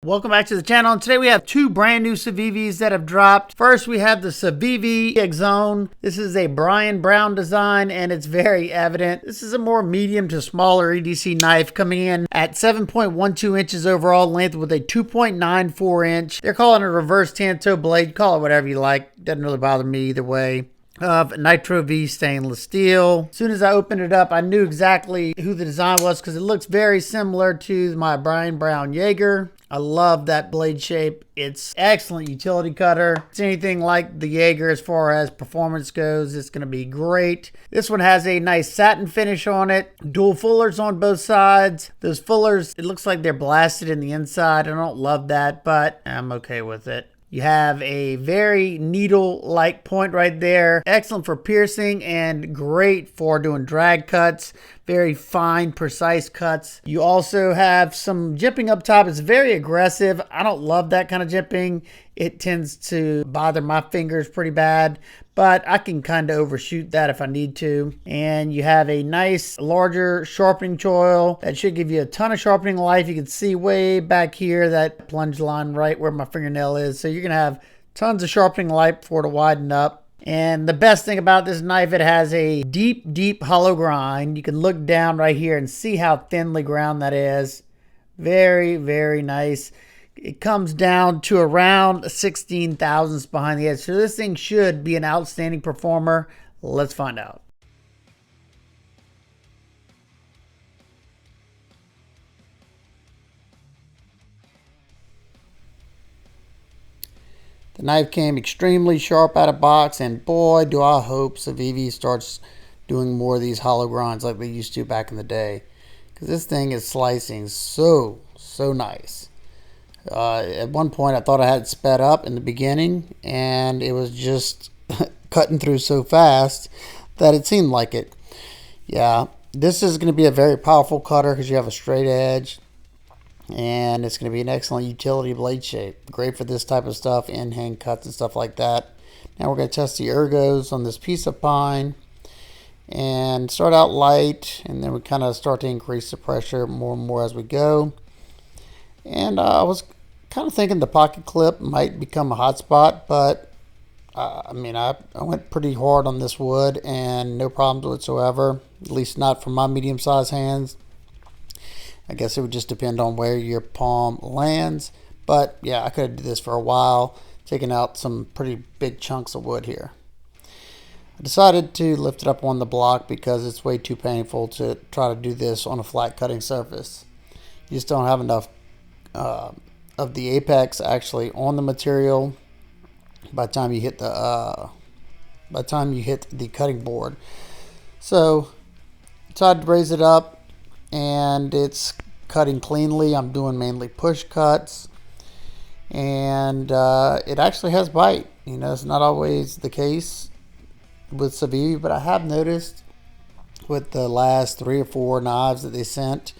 Welcome back to the channel, and today we have two brand new Civivis that have dropped. First, we have the Civivi Exone. This is a Brian Brown design, and it's very evident. This is a more medium to smaller EDC knife coming in at 7.12 inches overall length with a 2.94 inch. They're calling it a reverse tanto blade. Call it whatever you like. Doesn't really bother me either way. Of Nitro V stainless steel. As soon as I opened it up, I knew exactly who the design was because it looks very similar to my Brian Brown Jaeger. I love that blade shape. It's excellent utility cutter. It's anything like the Jaeger as far as performance goes. It's going to be great. This one has a nice satin finish on it. Dual fullers on both sides. Those fullers, it looks like they're blasted in the inside. I don't love that, but I'm okay with it. You have a very needle-like point right there. Excellent for piercing and great for doing drag cuts. Very fine, precise cuts. You also have some jimping up top. It's very aggressive. I don't love that kind of jimping. It tends to bother my fingers pretty bad, but I can kind of overshoot that if I need to. And you have a nice, larger sharpening choil that should give you a ton of sharpening life. You can see way back here that plunge line right where my fingernail is. So you're going to have tons of sharpening life for it to widen up. And the best thing about this knife, it has a deep, deep hollow grind. You can look down right here and see how thinly ground that is. Very, very nice. It comes down to around 16 thousandths behind the edge. So this thing should be an outstanding performer. Let's find out. The knife came extremely sharp out of box, and boy, do I hope Civivi starts doing more of these hollow grinds like they used to back in the day. Because this thing is slicing so nice. At one point, I thought I had it sped up in the beginning, and it was just cutting through so fast that it seemed like it. Yeah, this is going to be a very powerful cutter because you have a straight edge. And it's going to be an excellent utility blade shape. Great for this type of stuff, in-hand cuts and stuff like that. Now we're going to test the ergos on this piece of pine. And start out light, and then we kind of start to increase the pressure more and more as we go. And I was kind of thinking the pocket clip might become a hot spot, but I went pretty hard on this wood and no problems whatsoever. At least not for my medium-sized hands. I guess it would just depend on where your palm lands. But yeah, I could do this for a while, taking out some pretty big chunks of wood here. I decided to lift it up on the block because it's way too painful to try to do this on a flat cutting surface. You just don't have enough of the apex actually on the material by the time you hit the cutting board. So decided to raise it up. And it's cutting cleanly. I'm doing mainly push cuts, and it actually has bite. You know, it's not always the case with Civivi, but I have noticed with the last 3 or 4 knives that they sent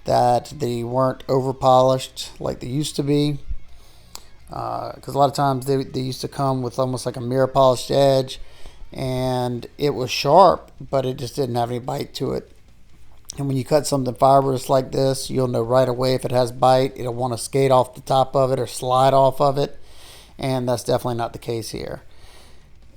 that they weren't over polished like they used to be. Because a lot of times they used to come with almost like a mirror polished edge, and it was sharp, but it just didn't have any bite to it. And when you cut something fibrous like this, you'll know right away if it has bite. It'll want to skate off the top of it or slide off of it. And that's definitely not the case here.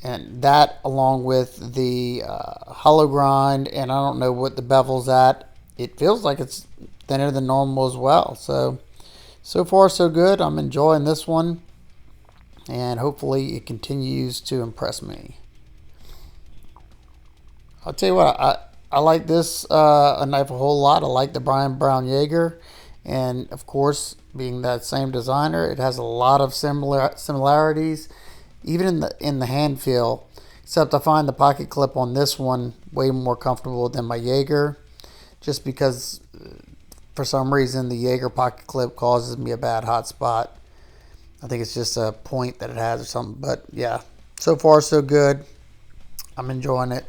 And that, along with the hollow grind, and I don't know what the bevel's at, it feels like it's thinner than normal as well. So far so good. I'm enjoying this one. And hopefully it continues to impress me. I'll tell you what, I like this knife a whole lot. I like the Brian Brown Jaeger, and of course, being that same designer, it has a lot of similarities, even in the hand feel. Except I find the pocket clip on this one way more comfortable than my Jaeger, just because for some reason the Jaeger pocket clip causes me a bad hot spot. I think it's just a point that it has or something. But yeah, so far so good. I'm enjoying it.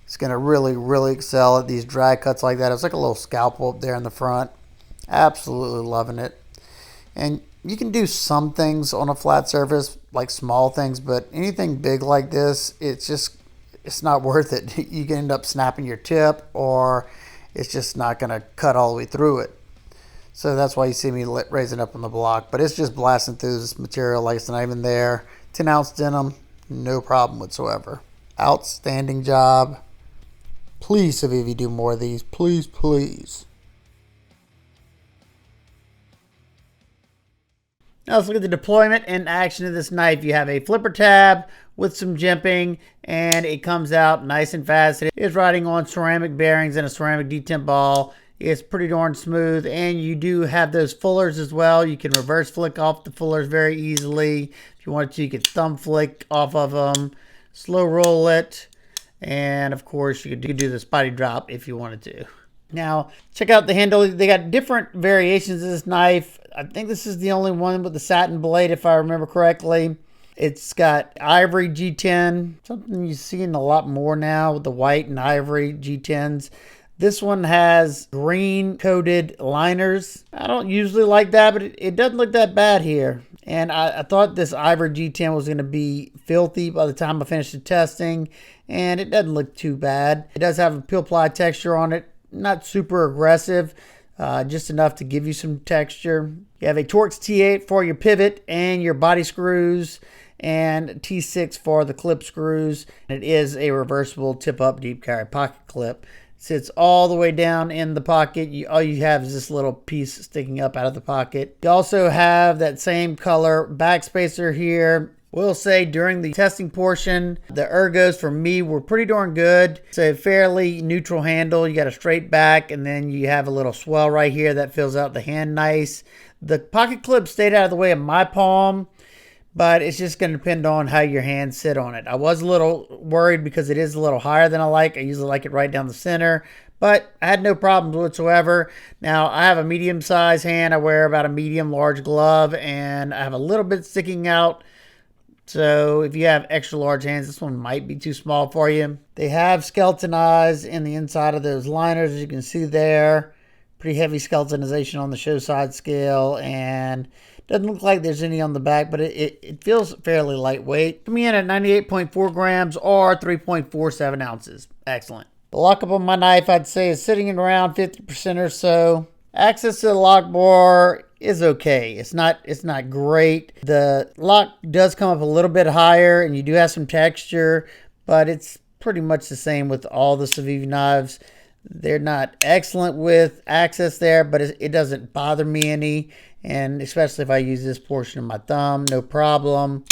It's going to really excel at these drag cuts like that. It's like a little scalpel up there in the front. Absolutely loving it. And you can do some things on a flat surface, like small things, but anything big like this, it's not worth it. You can end up snapping your tip, or it's just not going to cut all the way through it. So that's why you see me raising up on the block. But it's just blasting through this material like it's not even there. 10-ounce denim, no problem whatsoever. Outstanding job. Please, Civivi, do more of these. Please, please. Now let's look at the deployment and action of this knife. You have a flipper tab with some jimping, and it comes out nice and fast. It is riding on ceramic bearings and a ceramic detent ball. It's pretty darn smooth, and you do have those fullers as well. You can reverse flick off the fullers very easily. If you wanted to, you could thumb flick off of them, slow roll it, and of course you could do the spotty drop if you wanted to. Now, check out the handle. They got different variations of this knife. I think this is the only one with the satin blade, if I remember correctly. It's got ivory G10, something you see in a lot more now with the white and ivory G10s. This one has green coated liners. I don't usually like that, but it doesn't look that bad here. And I thought this ivory G10 was going to be filthy by the time I finished the testing, and it doesn't look too bad. It does have a peel ply texture on it, not super aggressive, just enough to give you some texture. You have a Torx T8 for your pivot and your body screws, and T6 for the clip screws. It is a reversible tip-up deep carry pocket clip. Sits all the way down in the pocket. All you have is this little piece sticking up out of the pocket. You also have that same color back spacer here. We'll say during the testing portion, the ergos for me were pretty darn good. It's a fairly neutral handle. You got a straight back, and then you have a little swell right here that fills out the hand nice. The pocket clip stayed out of the way of my palm, but it's just going to depend on how your hands sit on it. I was a little worried because it is a little higher than I like. I usually like it right down the center, but I had no problems whatsoever. Now, I have a medium-sized hand. I wear about a medium-large glove, and I have a little bit sticking out. So if you have extra large hands, this one might be too small for you. They have skeleton eyes in the inside of those liners, as you can see there. Pretty heavy skeletonization on the show side scale, and doesn't look like there's any on the back, but it feels fairly lightweight. Coming in at 98.4 grams or 3.47 ounces. Excellent. The lockup on my knife, I'd say, is sitting at around 50% or so. Access to the lock bar is okay. It's not great. The lock does come up a little bit higher, and you do have some texture, but it's pretty much the same with all the Civivi knives. They're not excellent with access there, but it doesn't bother me any, and especially if I use this portion of my thumb, no problem.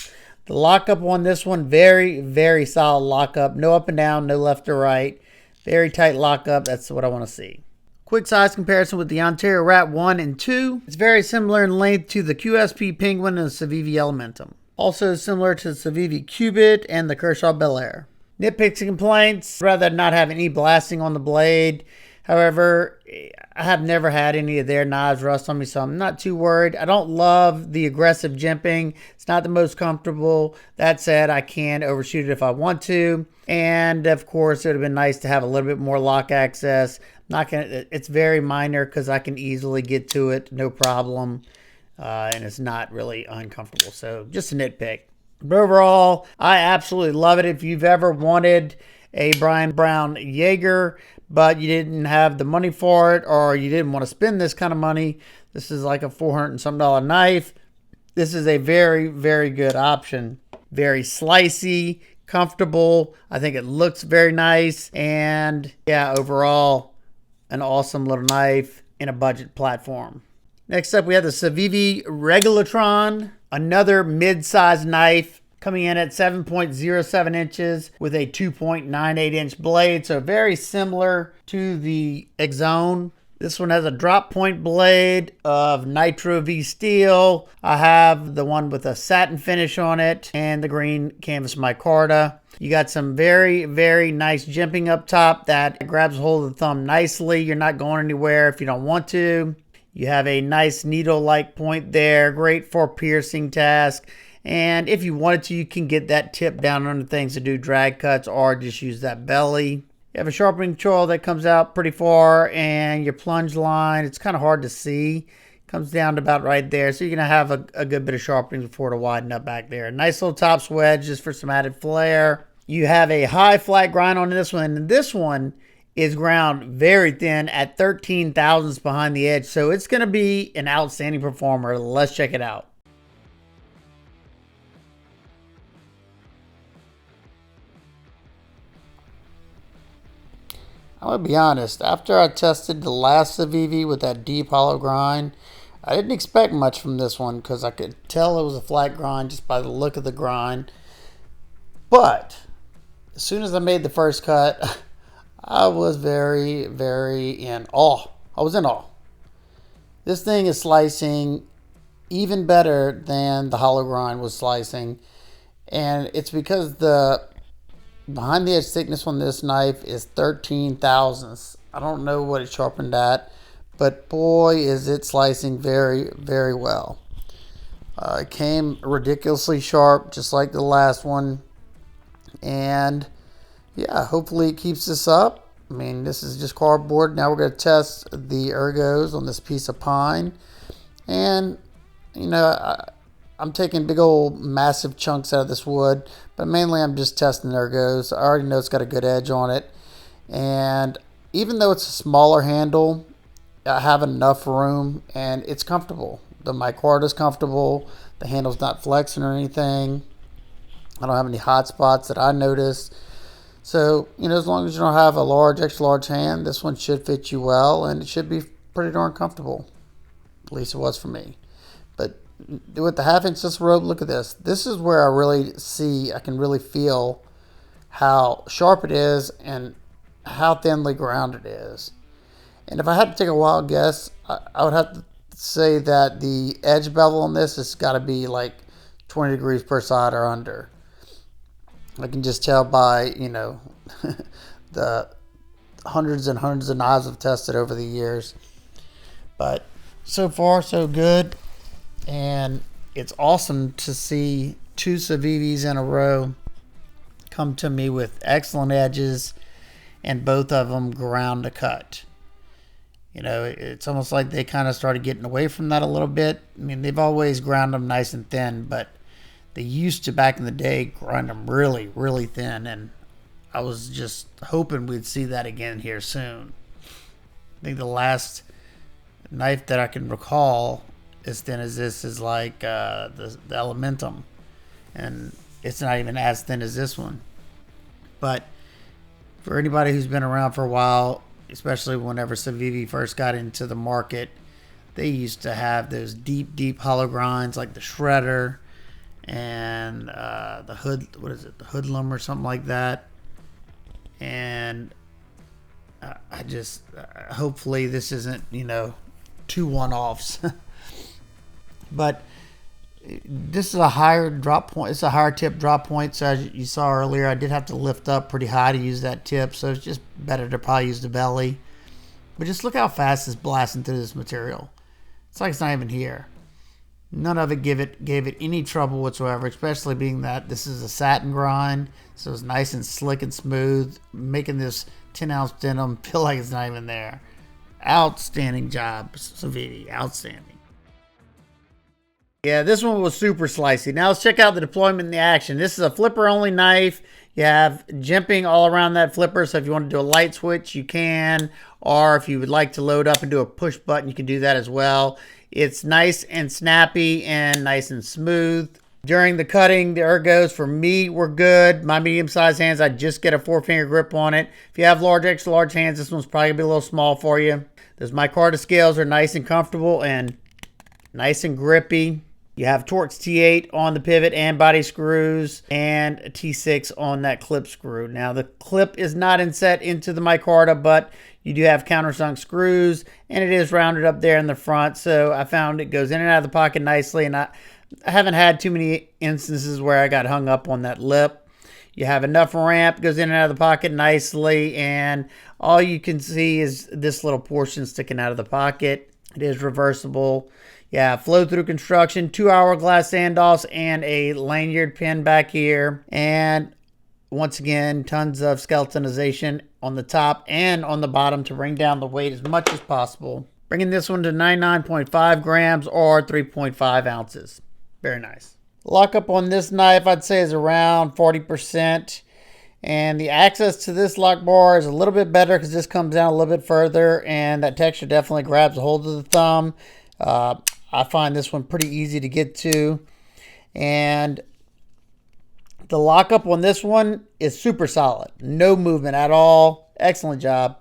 The lockup on this one, very, very solid lockup. No up and down, no left or right. Very tight lockup. That's what I want to see. Quick size comparison with the Ontario Rat 1 and 2. It's very similar in length to the QSP Penguin and the Civivi Elementum. Also similar to the Civivi Cubit and the Kershaw Bel Air. Nitpicks and complaints, rather not have any blasting on the blade. However, I have never had any of their knives rust on me, so I'm not too worried. I don't love the aggressive jimping. It's not the most comfortable. That said, I can overshoot it if I want to. And of course, it would have been nice to have a little bit more lock access. It's very minor because I can easily get to it, no problem. And it's not really uncomfortable. So just a nitpick. But overall, I absolutely love it. If you've ever wanted a Brian Brown Jaeger, but you didn't have the money for it, or you didn't want to spend this kind of money, this is like a $400 and some knife. This is a very, very good option. Very slicey, comfortable. I think it looks very nice. And yeah, overall, an awesome little knife in a budget platform. Next up, we have the Civivi Regulatron, another mid-sized knife coming in at 7.07 inches with a 2.98 inch blade. So very similar to the Exone. This one has a drop point blade of Nitro V steel. I have the one with a satin finish on it and the green canvas micarta. You got some very, very nice jimping up top that grabs hold of the thumb nicely. You're not going anywhere if you don't want to. You have a nice needle-like point there, great for piercing task. And if you wanted to, you can get that tip down under things to do drag cuts or just use that belly. You have a sharpening choil that comes out pretty far, and your plunge line, it's kind of hard to see. Comes down to about right there. So you're going to have a good bit of sharpening before to widen up back there. Nice little top wedge just for some added flair. You have a high flat grind on this one, and this one is ground very thin at 13 thousandths behind the edge. So it's going to be an outstanding performer. Let's check it out. I'm going to be honest, after I tested the last Civivi with that deep hollow grind, I didn't expect much from this one because I could tell it was a flat grind just by the look of the grind. But as soon as I made the first cut, I was very, very in awe. I was in awe. This thing is slicing even better than the hollow grind was slicing. And it's because the behind the edge thickness on this knife is 13 thousandths. I don't know what it sharpened at, but boy is it slicing very, very well. It came ridiculously sharp, just like the last one. And yeah, hopefully it keeps this up. I mean, this is just cardboard. Now we're going to test the ergos on this piece of pine. And, you know, I'm taking big old massive chunks out of this wood, but mainly I'm just testing the ergos. I already know it's got a good edge on it. And even though it's a smaller handle, I have enough room and it's comfortable. The micarta is comfortable. The handle's not flexing or anything. I don't have any hot spots that I notice. So, you know, as long as you don't have a large, extra large hand, this one should fit you well and it should be pretty darn comfortable. At least it was for me. But with the 1/2 inch this rope, look at this. This is where I really see, I can really feel how sharp it is and how thinly ground it is. And if I had to take a wild guess, I would have to say that the edge bevel on this has got to be like 20 degrees per side or under. I can just tell by, you know, the hundreds and hundreds of knives I've tested over the years. But so far, so good. And it's awesome to see 2 Civivis in a row come to me with excellent edges and both of them ground to cut. You know, it's almost like they kind of started getting away from that a little bit. I mean, they've always ground them nice and thin, but they used to back in the day grind them really, really thin. And I was just hoping we'd see that again here soon. I think the last knife that I can recall as thin as this is like the Elementum. And it's not even as thin as this one. But for anybody who's been around for a while, especially whenever Civivi first got into the market, they used to have those deep, deep hollow grinds like the Shredder and the Hood, what is it, the Hoodlum or something like that. And I just, hopefully this isn't, you know, 2 one-offs. But this is a higher drop point. It's a higher tip drop point. So as you saw earlier, I did have to lift up pretty high to use that tip. So it's just better to probably use the belly. But just look how fast it's blasting through this material. It's like it's not even here. None of it gave it any trouble whatsoever, especially being that this is a satin grind. So it's nice and slick and smooth, making this 10-ounce denim feel like it's not even there. Outstanding job, Civivi. Outstanding. Yeah, this one was super slicey. Now let's check out the deployment in the action. This is a flipper only knife. You have jimping all around that flipper, so if you want to do a light switch, you can. Or if you would like to load up and do a push button, you can do that as well. It's nice and snappy and nice and smooth. During the cutting, the ergos for me were good. My medium-sized hands, I just get a 4-finger grip on it. If you have large, extra large hands, this one's probably going to be a little small for you. Those micarta scales are nice and comfortable and nice and grippy. You have Torx T8 on the pivot and body screws and a T6 on that clip screw. Now the clip is not inset into the micarta, but you do have countersunk screws and it is rounded up there in the front. So I found it goes in and out of the pocket nicely, and I haven't had too many instances where I got hung up on that lip. You have enough ramp, goes in and out of the pocket nicely, and all you can see is this little portion sticking out of the pocket. It is reversible. Yeah, flow-through construction, 2 hourglass standoffs, and a lanyard pin back here. And once again, tons of skeletonization on the top and on the bottom to bring down the weight as much as possible. Bringing this one to 99.5 grams or 3.5 ounces. Very nice. Lockup on this knife, I'd say, is around 40%. And the access to this lock bar is a little bit better because this comes down a little bit further, and that texture definitely grabs a hold of the thumb. I find this one pretty easy to get to. And the lockup on this one is super solid. No movement at all. Excellent job.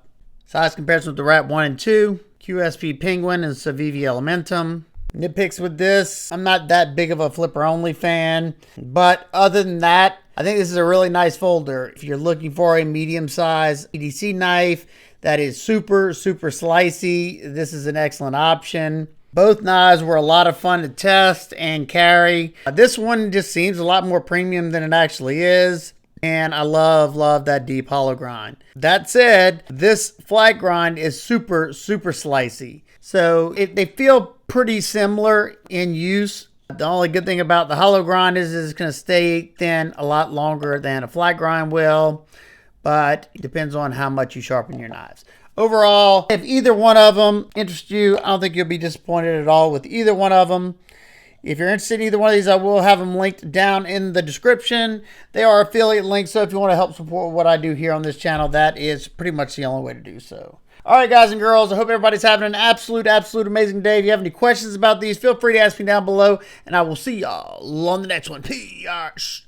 Size comparison with the Rat 1 and 2. QSP Penguin and Civivi Elementum. Nitpicks with this, I'm not that big of a flipper only fan, but other than that, I think this is a really nice folder. If you're looking for a medium size EDC knife that is super slicey, this is an excellent option. Both knives were a lot of fun to test and carry. This one just seems a lot more premium than it actually is. And I love that deep hollow grind. That said, this flat grind is super slicey. So they feel pretty similar in use. The only good thing about the hollow grind is it's going to stay thin a lot longer than a flat grind will. But it depends on how much you sharpen your knives. Overall, if either one of them interests you, I don't think you'll be disappointed at all with either one of them. If you're interested in either one of these, I will have them linked down in the description. They are affiliate links, so if you want to help support what I do here on this channel, that is pretty much the only way to do so. All right, guys and girls, I hope everybody's having an absolute amazing day. If you have any questions about these, feel free to ask me down below, and I will see y'all on the next one. Peace.